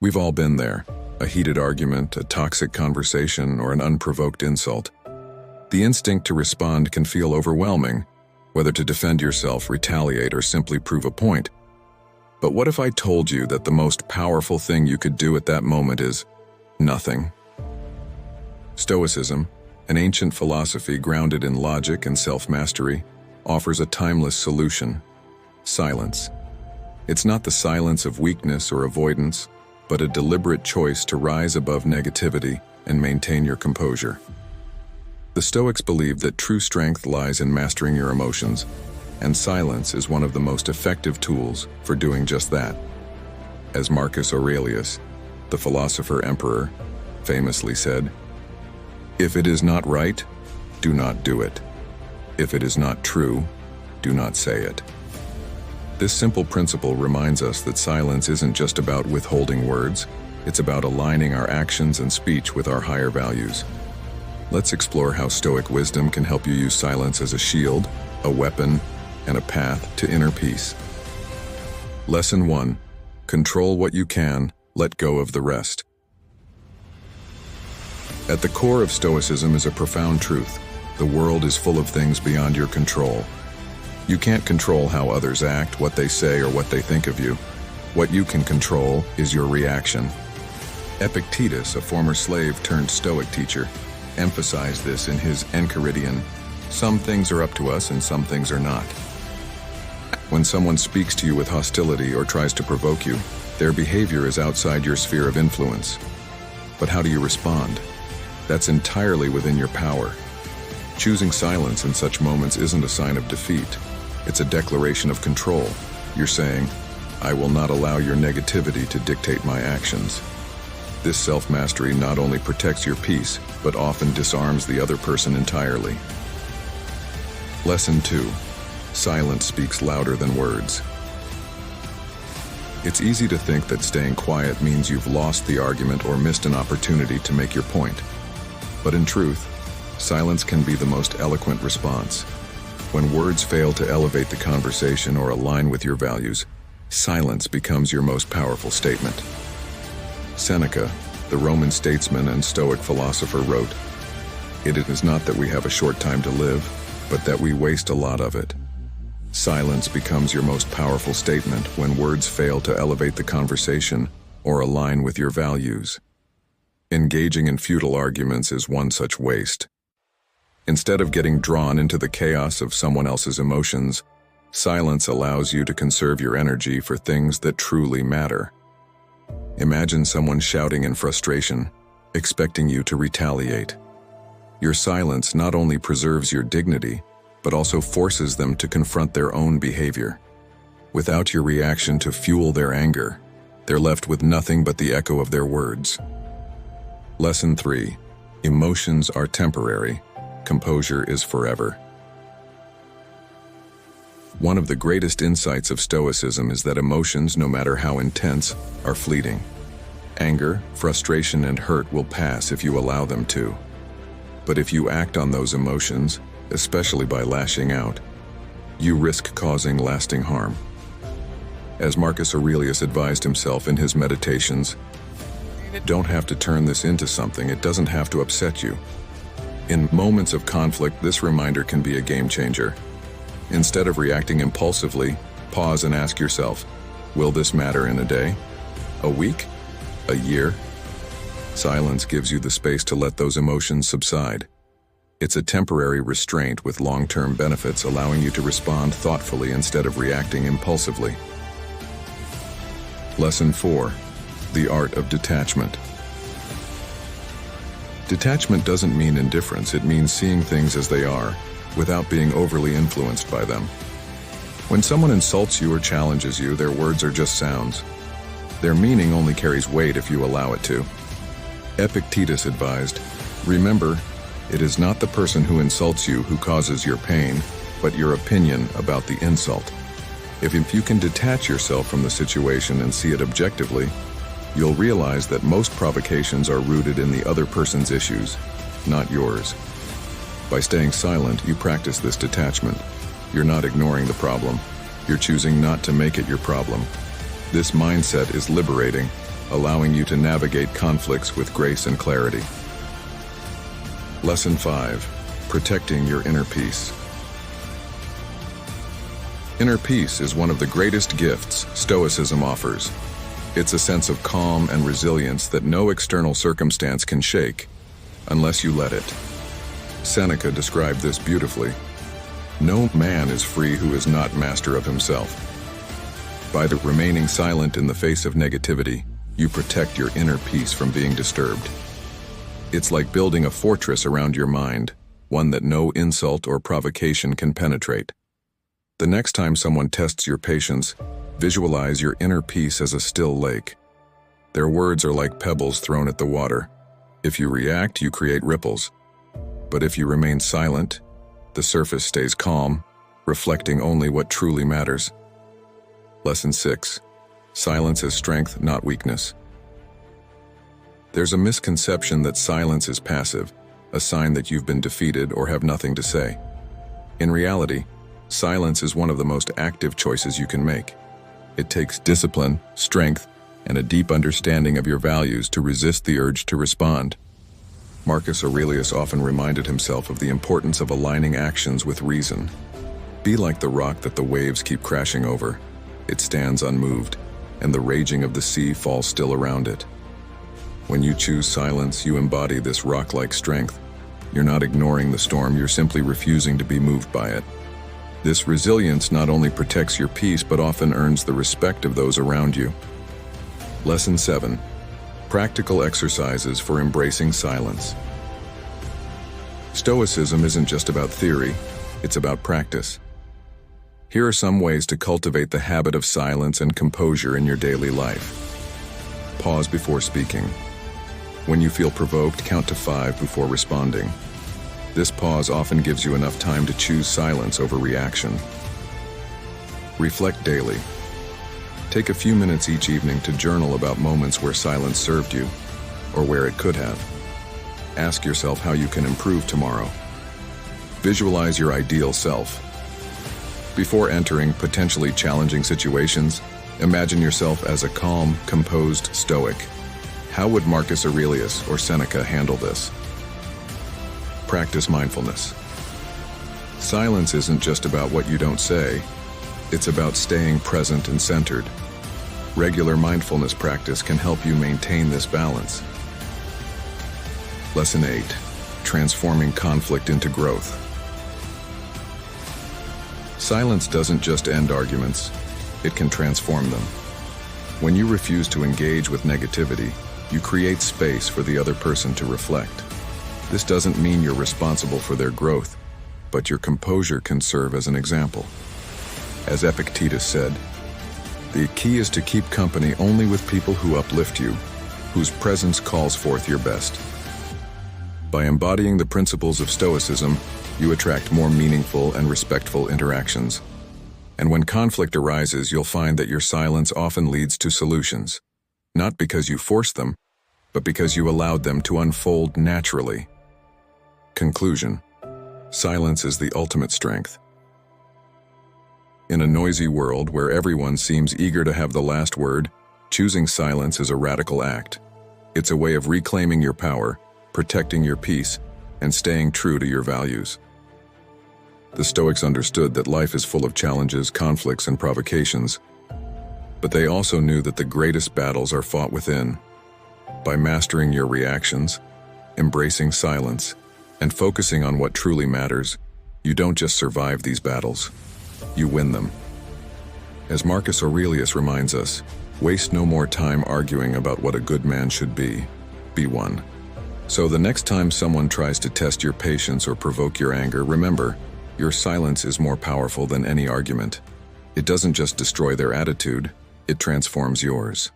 We've all been there. A heated argument, a toxic conversation, or an unprovoked insult. The instinct to respond can feel overwhelming, whether to defend yourself, retaliate, or simply prove a point. But what if I told you that the most powerful thing you could do at that moment is nothing? Stoicism, an ancient philosophy grounded in logic and self-mastery, offers a timeless solution: silence. It's not the silence of weakness or avoidance, but a deliberate choice to rise above negativity and maintain your composure. The Stoics believed that true strength lies in mastering your emotions, and silence is one of the most effective tools for doing just that. As Marcus Aurelius, the philosopher-emperor, famously said, "If it is not right, do not do it. If it is not true, do not say it." This simple principle reminds us that silence isn't just about withholding words, it's about aligning our actions and speech with our higher values. Let's explore how Stoic wisdom can help you use silence as a shield, a weapon, and a path to inner peace. Lesson 1. Control what you can, let go of the rest. At the core of Stoicism is a profound truth: the world is full of things beyond your control. You can't control how others act, what they say, or what they think of you. What you can control is your reaction. Epictetus, a former slave turned Stoic teacher, emphasized this in his Enchiridion: "Some things are up to us and some things are not." When someone speaks to you with hostility or tries to provoke you, their behavior is outside your sphere of influence. But how do you respond? That's entirely within your power. Choosing silence in such moments isn't a sign of defeat. It's a declaration of control. You're saying, "I will not allow your negativity to dictate my actions." This self-mastery not only protects your peace, but often disarms the other person entirely. Lesson 2. Silence speaks louder than words. It's easy to think that staying quiet means you've lost the argument or missed an opportunity to make your point. But in truth, silence can be the most eloquent response. When words fail to elevate the conversation or align with your values, silence becomes your most powerful statement. Seneca, the Roman statesman and Stoic philosopher, wrote, "It is not that we have a short time to live, but that we waste a lot of it." Silence becomes your most powerful statement when words fail to elevate the conversation or align with your values. Engaging in futile arguments is one such waste. Instead of getting drawn into the chaos of someone else's emotions, silence allows you to conserve your energy for things that truly matter. Imagine someone shouting in frustration, expecting you to retaliate. Your silence not only preserves your dignity, but also forces them to confront their own behavior. Without your reaction to fuel their anger, they're left with nothing but the echo of their words. Lesson 3. Emotions are temporary. Composure is forever. One of the greatest insights of Stoicism is that emotions, no matter how intense, are fleeting. Anger, frustration, and hurt will pass if you allow them to. But if you act on those emotions, especially by lashing out, you risk causing lasting harm. As Marcus Aurelius advised himself in his Meditations, "Don't have to turn this into something, it doesn't have to upset you." In moments of conflict, this reminder can be a game changer. Instead of reacting impulsively, pause and ask yourself, will this matter in a day? A week? A year? Silence gives you the space to let those emotions subside. It's a temporary restraint with long-term benefits, allowing you to respond thoughtfully instead of reacting impulsively. Lesson 4. The art of detachment. Detachment doesn't mean indifference, it means seeing things as they are, without being overly influenced by them. When someone insults you or challenges you, their words are just sounds. Their meaning only carries weight if you allow it to. Epictetus advised, "Remember, it is not the person who insults you who causes your pain, but your opinion about the insult." If you can detach yourself from the situation and see it objectively, you'll realize that most provocations are rooted in the other person's issues, not yours. By staying silent, you practice this detachment. You're not ignoring the problem. You're choosing not to make it your problem. This mindset is liberating allowing you to navigate conflicts with grace and clarity. Lesson 5. Protecting your inner peace. Inner peace is one of the greatest gifts Stoicism offers. It's a sense of calm and resilience that no external circumstance can shake, unless you let it. Seneca described this beautifully. No man is free who is not master of himself. By remaining silent in the face of negativity, you protect your inner peace from being disturbed. It's like building a fortress around your mind, one that no insult or provocation can penetrate. The next time someone tests your patience, visualize your inner peace as a still lake. Their words are like pebbles thrown at the water. If you react, you create ripples. But if you remain silent, the surface stays calm, reflecting only what truly matters. Lesson 6. Silence is strength, not weakness. There's a misconception that silence is passive, a sign that you've been defeated or have nothing to say. In reality, silence is one of the most active choices you can make. It takes discipline, strength, and a deep understanding of your values to resist the urge to respond. Marcus Aurelius often reminded himself of the importance of aligning actions with reason. Be like the rock that the waves keep crashing over. It stands unmoved, and the raging of the sea falls still around it. When you choose silence, you embody this rock-like strength. You're not ignoring the storm, you're simply refusing to be moved by it. This resilience not only protects your peace, but often earns the respect of those around you. Lesson 7. Practical exercises for embracing silence. Stoicism isn't just about theory, it's about practice. Here are some ways to cultivate the habit of silence and composure in your daily life. Pause before speaking. When you feel provoked, count to 5 before responding. This pause often gives you enough time to choose silence over reaction. Reflect daily. Take a few minutes each evening to journal about moments where silence served you, or where it could have. Ask yourself how you can improve tomorrow. Visualize your ideal self. Before entering potentially challenging situations, imagine yourself as a calm, composed Stoic. How would Marcus Aurelius or Seneca handle this? Practice mindfulness. Silence isn't just about what you don't say, it's about staying present and centered. Regular mindfulness practice can help you maintain this balance. Lesson 8. Transforming conflict into growth. Silence doesn't just end arguments, it can transform them. When you refuse to engage with negativity, you create space for the other person to reflect. This doesn't mean you're responsible for their growth, but your composure can serve as an example. As Epictetus said, the key is to keep company only with people who uplift you, whose presence calls forth your best. By embodying the principles of Stoicism, you attract more meaningful and respectful interactions. And when conflict arises, you'll find that your silence often leads to solutions, not because you forced them, but because you allowed them to unfold naturally. Conclusion. Silence is the ultimate strength. In a noisy world where everyone seems eager to have the last word, choosing silence is a radical act. It's a way of reclaiming your power, protecting your peace, and staying true to your values. The Stoics understood that life is full of challenges, conflicts, and provocations, but they also knew that the greatest battles are fought within. By mastering your reactions, embracing silence, and focusing on what truly matters, you don't just survive these battles, you win them. As Marcus Aurelius reminds us, waste no more time arguing about what a good man should be one. So the next time someone tries to test your patience or provoke your anger, remember, your silence is more powerful than any argument. It doesn't just destroy their attitude, it transforms yours.